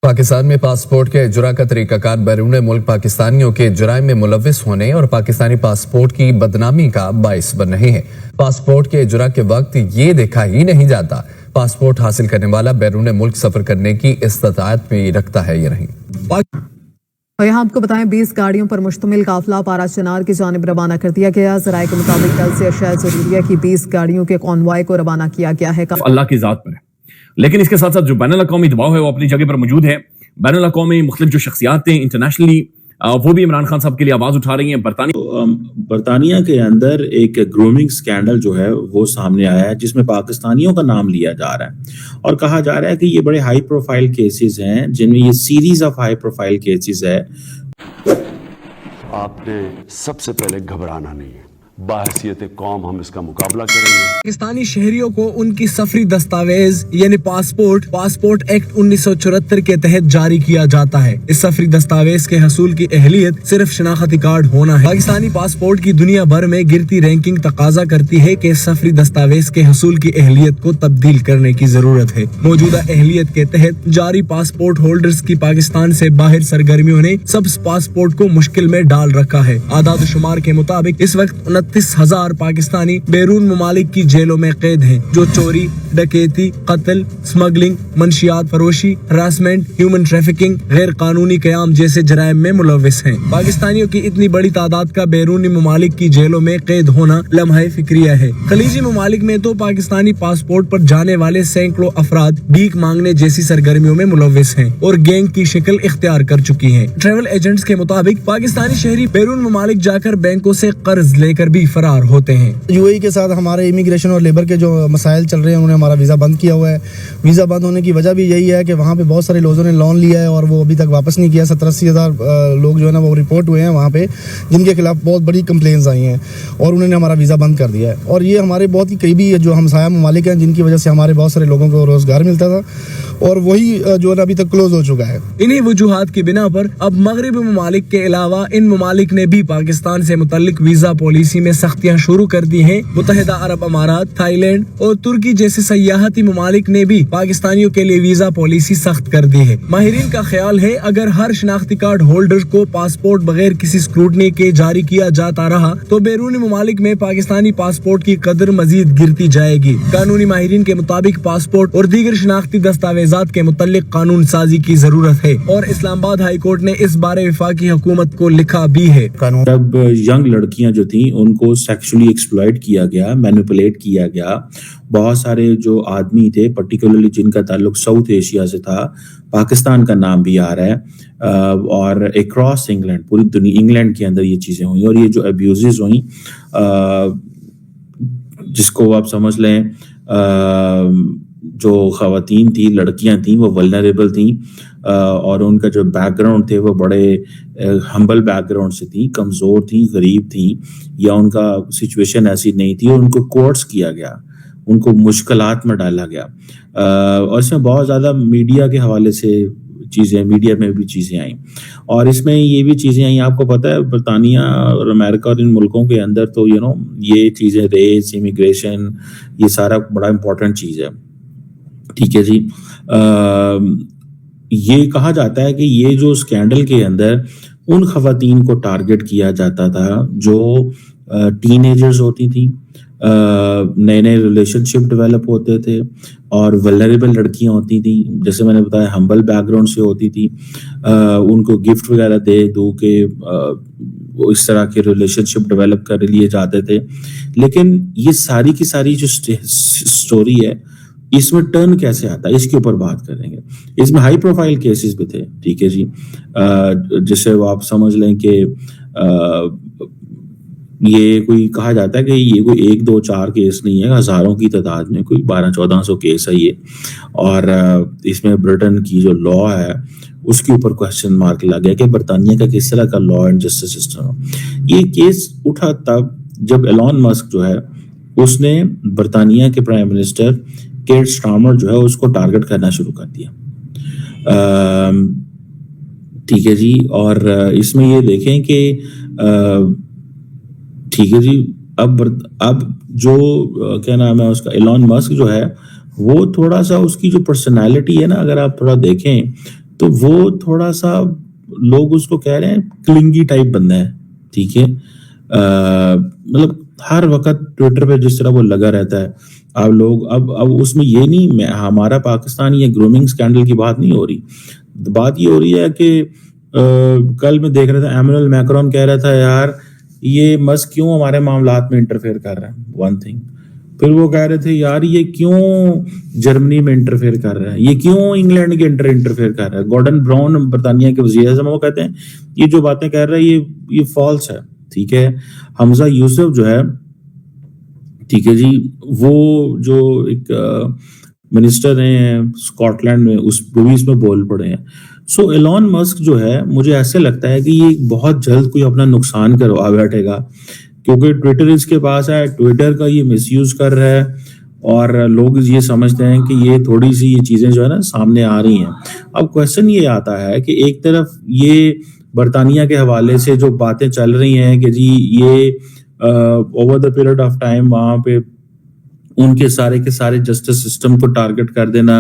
पाकिस्तान में पासपोर्ट के इजरा का तरीकाकार बैरून मुल्क पाकिस्तानियों के जुराइम में मुलविस होने और पाकिस्तानी पासपोर्ट की बदनामी का बाइस बन रहे हैं। पासपोर्ट के इजरा के वक्त ये देखा ही नहीं जाता पासपोर्ट हासिल करने वाला बैरून मुल्क सफर करने की इस्तिताअत में रखता है या नहीं। और यहाँ आपको बताएं 20 गाड़ियों पर मुश्तमिल काफिला पारा चनार की जानिब रवाना कर दिया गया। ज़राए के मुताबिक कल से अशया जरूरी है कि 20 गाड़ियों के कॉन्वॉय को रवाना किया गया है। अल्लाह की जात पर है, लेकिन इसके साथ साथ जो बैनुल अक़वामी दबाव है वो अपनी जगह पर मौजूद है। बैनुल अक़वामी मुख्तलिफ जो शख्सियात हैं इंटरनेशनली वो भी इमरान खान साहब के लिए आवाज उठा रही हैं। बरतानिया के अंदर एक ग्रूमिंग स्कैंडल जो है वो सामने आया है जिसमें पाकिस्तानियों का नाम लिया जा रहा है और कहा जा रहा है कि ये बड़े हाई प्रोफाइल केसेस हैं जिनमें ये series of high profile cases है। आपने सबसे पहले घबराना नहीं है, बाहसियत कौम हम इसका मुकाबला करेंगे। पाकिस्तानी शहरियों को उनकी सफरी दस्तावेज यानी पासपोर्ट एक्ट 1974 के तहत जारी किया जाता है। इस सफरी दस्तावेज के हसूल की अहलियत सिर्फ शनाख्ती कार्ड होना है। पाकिस्तानी पासपोर्ट की दुनिया भर में गिरती रैंकिंग तकाजा करती है कि सफरी दस्तावेज के हसूल की अहलियत को तब्दील करने की जरूरत है। मौजूदा अहलियत के तहत जारी पासपोर्ट होल्डर्स की पाकिस्तान से बाहर सरगर्मियों ने सब पासपोर्ट को मुश्किल में डाल रखा है। आदाद शुमार के मुताबिक इस वक्त 29,000 पाकिस्तानी बैरून ममालिक की जेलों में कैद हैं जो चोरी, डकैती, कत्ल, स्मगलिंग, मनशियात फरोशी, हरासमेंट, ह्यूमन ट्रैफिकिंग, गैर कानूनी क़याम जैसे जराइम में मुलविस हैं। पाकिस्तानियों की इतनी बड़ी तादाद का बैरूनी ममालिक की जेलों में कैद होना लम्हा फिक्रिया है। खलीजी ममालिक में तो पाकिस्तानी पासपोर्ट पर जाने वाले सैकड़ों अफराद भीख मांगने जैसी सरगर्मियों में मुलविस हैं और गैंग की शक्ल इख्तियार कर चुकी है। ट्रैवल एजेंट्स के मुताबिक पाकिस्तानी शहरी बैरून ममालिक जाकर बैंकों से कर्ज लेकर भी फरार होते हैं। यूएई के साथ हमारे इमिग्रेशन और लेबर के जो मसाइल चल रहे हैं उन्होंने हमारा वीज़ा बंद किया हुआ है। वीज़ा बंद होने की वजह भी यही है कि वहाँ पे बहुत सारे लोगों ने लोन लिया है और वो अभी तक वापस नहीं किया। 70-80 हज़ार लोग जो है ना वो रिपोर्ट हुए हैं वहाँ पे जिनके खिलाफ बहुत बड़ी कंप्लेंट्स आई हैं और उन्होंने हमारा वीज़ा बंद कर दिया है। और ये हमारे बहुत ही करीबी जो हमसाया ममालिक हैं जिनकी वजह से हमारे बहुत सारे लोगों को रोज़गार मिलता था और वही जो है ना अभी तक क्लोज हो चुका है। इन्हीं वजूहात की बिना पर अब मगरबी ममालिक के अलावा इन ममालिक ने भी पाकिस्तान से मुतल्लिक वीज़ा पॉलिसी में सख्तियाँ शुरू कर दी हैं। मुत्तहिदा अरब अमारात, थाईलैंड और तुर्की जैसे सयाहती ममालिक ने भी पाकिस्तानियों के लिए वीजा पॉलिसी सख्त कर दी है। माहिरीन का ख्याल है अगर हर शनाख्ती कार्ड होल्डर को पासपोर्ट बगैर किसी स्क्रूटनी के जारी किया जाता रहा तो बैरूनी ममालिक में पाकिस्तानी पासपोर्ट की कदर मजीद गिरती जाएगी। कानूनी माहिरीन के मुताबिक पासपोर्ट और दीगर शनाख्ती दस्तावेजात के मुतल्लिक कानून साजी की जरूरत है और इस्लामाबाद हाई कोर्ट ने इस बारे वफाकी हुकूमत को लिखा भी है। जब यंग लड़कियां जो थी उनको सेक्सुअली एक्सप्लॉइट किया गया, मैनिपुलेट किया गया, बहुत सारे जो आदमी थे पर्टिकुलरली जिनका ताल्लुक साउथ एशिया से था, पाकिस्तान का नाम भी आ रहा है और अक्रॉस इंग्लैंड, पूरी दुनिया इंग्लैंड के अंदर ये चीज़ें हुई और ये जो अब्यूजेस हुई जिसको आप समझ लें जो ख़वातीन थी, लड़कियां थी, वो वल्नरेबल थी और उनका जो बैकग्राउंड थे वो बड़े हम्बल बैकग्राउंड से थी, कमज़ोर थी, गरीब थी या उनका सिचुएशन ऐसी नहीं थी और उनको कोर्स किया गया, उनको मुश्किलात में डाला गया और इसमें बहुत ज़्यादा मीडिया के हवाले से चीज़ें, मीडिया में भी चीज़ें आई और इसमें ये भी चीज़ें आई। आपको पता है बरतानिया और अमेरिका और इन मुल्कों के अंदर तो ये चीज़ें, रेस, इमिग्रेशन, ये सारा बड़ा इम्पोर्टेंट चीज़ है। ठीक है जी। ये कहा जाता है कि ये जो स्कैंडल के अंदर उन खवातीन को टारगेट किया जाता था जो टीनेजर्स होती थी, नए नए रिलेशनशिप डेवलप होते थे और वल्नरेबल लड़कियां होती थी, जैसे मैंने बताया हम्बल बैकग्राउंड से होती थी, उनको गिफ्ट वगैरह दे दो के वो इस तरह के रिलेशनशिप डेवलप कर लिए जाते थे। लेकिन ये सारी की सारी जो स्टोरी है इसमें टर्न कैसे आता है इसके ऊपर बात करेंगे। इसमें हाई प्रोफाइल केसेस भी थे। ठीक है जी। जिससे आप समझ लें कि ये कोई कहा जाता है कि ये कोई 1, 2, 4 केस नहीं है, हज़ारों की तादाद में कोई 1200-1400 केस है ये और इसमें ब्रिटेन की जो लॉ है उसके ऊपर क्वेश्चन मार्क लगा गया कि बरतानिया का किस तरह का लॉ एंड जस्टिस सिस्टम है। ये केस उठा तब जब एलॉन मस्क जो है उसने बरतानिया के प्राइम मिनिस्टर केयर स्टार्मर जो है उसको टारगेट करना शुरू कर दिया। ठीक है जी। और इसमें ये देखें कि ठीक है जी, अब जो क्या नाम है उसका, एलॉन मस्क जो है वो थोड़ा सा उसकी जो पर्सनालिटी है ना, अगर आप थोड़ा देखें تو وہ تھوڑا سا لوگ اس کو کہہ رہے ہیں کلنگی ٹائپ بندہ ہے, ٹھیک ہے, مطلب ہر وقت ٹویٹر پہ جس طرح وہ لگا رہتا ہے. اب لوگ اب اس میں یہ نہیں, ہمارا پاکستان یہ گرومنگ اسکینڈل کی بات نہیں ہو رہی, بات یہ ہو رہی ہے کہ کل میں دیکھ رہا تھا ایمانوئل میکرون کہہ رہا تھا یار یہ مسک کیوں ہمارے معاملات میں انٹرفیئر کر رہا ہے, ون تھنگ. پھر وہ کہہ رہے تھے یار یہ کیوں جرمنی میں انٹرفیئر کر رہا ہے, یہ کیوں انگلینڈ کے انٹرفیئر کر رہا ہے. گورڈن براؤن برطانیہ کے وزیر اعظم وہ کہتے ہیں یہ جو باتیں کہہ رہا ہے یہ فالس ہے, ٹھیک ہے. حمزہ یوسف جو ہے, ٹھیک ہے جی, وہ جو ایک منسٹر ہیں اسکاٹ لینڈ میں, وہ بھی اس میں بول پڑے ہیں. سو ایلون مسک جو ہے مجھے ایسے لگتا ہے کہ یہ بہت جلد کوئی اپنا نقصان کروا بیٹھے گا, کیونکہ ٹویٹر اس کے پاس ہے, ٹویٹر کا یہ مس یوز کر رہا ہے, اور لوگ یہ سمجھتے ہیں کہ یہ تھوڑی سی یہ چیزیں جو ہے نا سامنے آ رہی ہیں. اب کوشچن یہ آتا ہے کہ ایک طرف یہ برطانیہ کے حوالے سے جو باتیں چل رہی ہیں کہ جی یہ over the period of time وہاں پہ ان کے سارے جسٹس سسٹم کو ٹارگٹ کر دینا,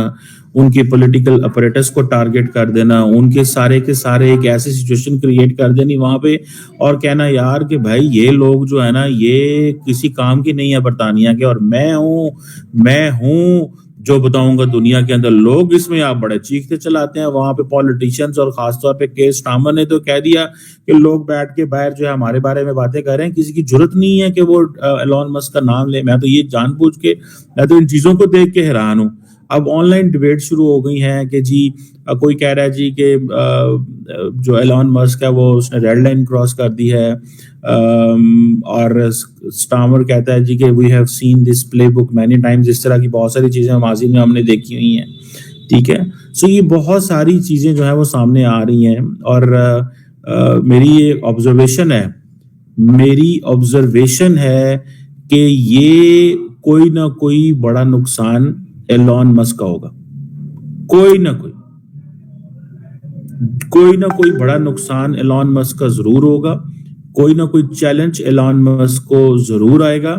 ان کی پولیٹیکل اپریٹس کو ٹارگٹ کر دینا, ان کے سارے ایک ایسی سچویشن کریٹ کر دینی وہاں پہ, اور کہنا یار کہ بھائی یہ لوگ جو ہے نا یہ کسی کام کی نہیں ہے برطانیہ کے, اور میں ہوں جو بتاؤں گا دنیا کے اندر. لوگ اس میں آپ بڑے چیختے چلاتے ہیں وہاں پہ پولیٹیشینز, اور خاص طور پہ کیس سٹارمر نے تو کہہ دیا کہ لوگ بیٹھ کے باہر جو ہے ہمارے بارے میں باتیں کر رہے ہیں, کسی کی جرت نہیں ہے کہ وہ ایلون مسک کا نام لے. میں تو یہ جان بوجھ کے, میں تو ان چیزوں کو دیکھ کے حیران ہوں. اب آن لائن ڈیبیٹ شروع ہو گئی ہیں کہ جی کوئی کہہ رہا ہے جی کہ جو ایلون مسک ہے وہ اس نے ریڈ لائن کراس کر دی ہے, اور سٹارمر کہتا ہے جی کہ we have seen this playbook many times. اس طرح کی بہت ساری چیزیں ماضی میں ہم نے دیکھی ہوئی ہیں, ٹھیک ہے. سو یہ بہت ساری چیزیں جو ہیں وہ سامنے آ رہی ہیں, اور میری یہ آبزرویشن ہے کہ یہ کوئی نہ کوئی بڑا نقصان ایلون مسک کا ہوگا, کوئی نہ کوئی بڑا نقصان ایلون مسک کا ضرور ہوگا, کوئی نہ کوئی چیلنج ایلون مسک کو ضرور آئے گا,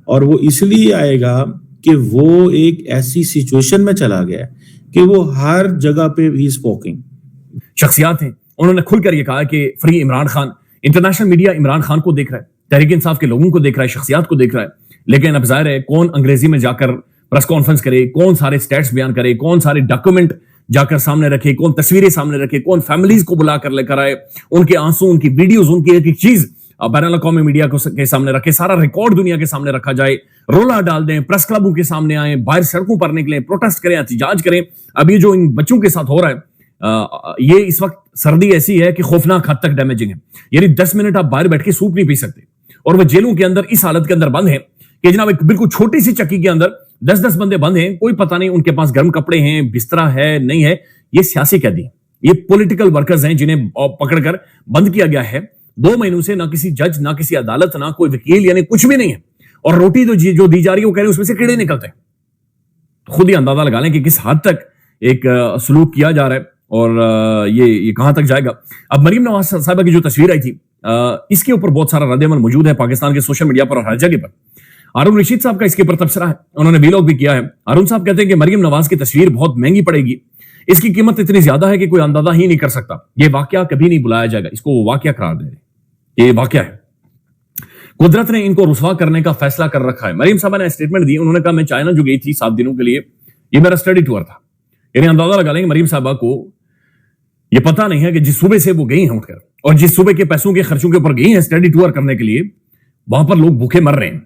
اور وہ اس لیے آئے گا کہ وہ ایک ایسی سچویشن میں چلا گیا کہ وہ ہر جگہ پہ ہی اسپوکنگ شخصیات ہیں. انہوں نے کھل کر یہ کہا کہ free Imran Khan, international media Imran Khan کو دیکھ رہا ہے, تحریک انصاف کے لوگوں کو دیکھ رہا ہے, شخصیات کو دیکھ رہا ہے, لیکن اب ظاہر ہے کون انگریزی میں جا کر پریس کانفرنس کرے, کون سارے سٹیٹس بیان کرے, کون سارے ڈاکومنٹ جا کر سامنے رکھے, کون تصویریں سامنے رکھے, کون فیملیز کو بلا کر لے کر آئے, ان کے آنسو, ان کی ویڈیوز, ان کی ایک ایک چیز بین الاقوامی میڈیا کے سامنے رکھے, سارا ریکارڈ دنیا کے سامنے رکھا جائے, رولا ڈال دیں, پریس کلبوں کے سامنے آئیں, باہر سڑکوں پر نکلیں, پروٹیسٹ کریں, احتجاج کریں. اب یہ جو ان بچوں کے ساتھ ہو رہا ہے, یہ اس وقت سردی ایسی ہے کہ خوفناک حد تک ڈیمیجنگ ہے. یعنی 10 منٹ آپ باہر بیٹھ کے سوپ نہیں پی سکتے, اور وہ جیلوں کے اندر اس حالت کے اندر بند ہیں کہ جناب ایک بالکل چھوٹی سی چکی کے اندر 10 بندے بند ہیں, کوئی پتہ نہیں ان کے پاس گرم کپڑے ہیں, بستر ہے نہیں ہے. یہ سیاسی قیدی ہیں, یہ پولیٹیکل ورکرز ہیں جنہیں پکڑ کر بند کیا گیا ہے 2 مہینوں سے. نہ کسی جج, نہ کسی عدالت, نہ کوئی وکیل, یعنی کچھ بھی نہیں ہے. اور روٹی جو دی جا رہی ہے وہ کہہ رہے ہیں اس میں سے کیڑے نکلتے ہیں. خود ہی اندازہ لگا لیں کہ کس حد تک ایک سلوک کیا جا رہا ہے, اور یہ کہاں تک جائے گا. اب مریم نواز صاحبہ کی جو تصویر آئی تھی, اس کے اوپر بہت سارا رد عمل موجود ہے پاکستان کے سوشل میڈیا پر اور ہر جگہ پر. ہارون رشید صاحب کا اس کے اوپر تبصرہ ہے, انہوں نے ویلاگ بھی کیا ہے. ہارون صاحب کہتے ہیں کہ مریم نواز کی تصویر بہت مہنگی پڑے گی, اس کی قیمت اتنی زیادہ ہے کہ کوئی اندازہ ہی نہیں کر سکتا. یہ واقعہ کبھی نہیں بلایا جائے گا, اس کو وہ واقعہ قرار دے رہے, یہ واقعہ ہے. قدرت نے ان کو رسوا کرنے کا فیصلہ کر رکھا ہے. مریم صاحبہ نے اسٹیٹمنٹ دی, انہوں نے کہا میں چائنا جو گئی تھی 7 دنوں کے لیے, یہ میرا اسٹڈی ٹور تھا. یعنی اندازہ لگا لیں کہ مریم صاحبہ کو یہ پتہ نہیں ہے کہ جس صوبے سے وہ گئی ہیں اٹھ کر, اور جس صوبے کے پیسوں کے خرچوں کے اوپر گئی ہیں اسٹڈی ٹور کرنے کے لیے, وہاں پر لوگ بھوکے مر رہے ہیں.